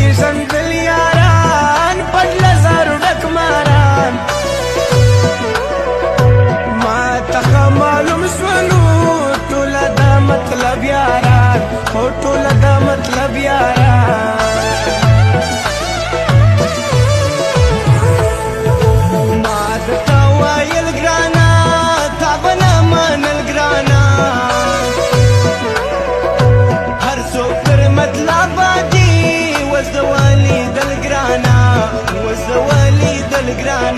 پیژندل یاران پټ له زارو ډک ماران ما ته معلوم شولو ټوله دا مطلب یاران هو ټوله دا مطلب یاران ما درته ویل ګرانه تا به نه منل ګرانه هر څوک تر مطلب دي وزه ولیدل ګرانه وزه ولیدل ګرانه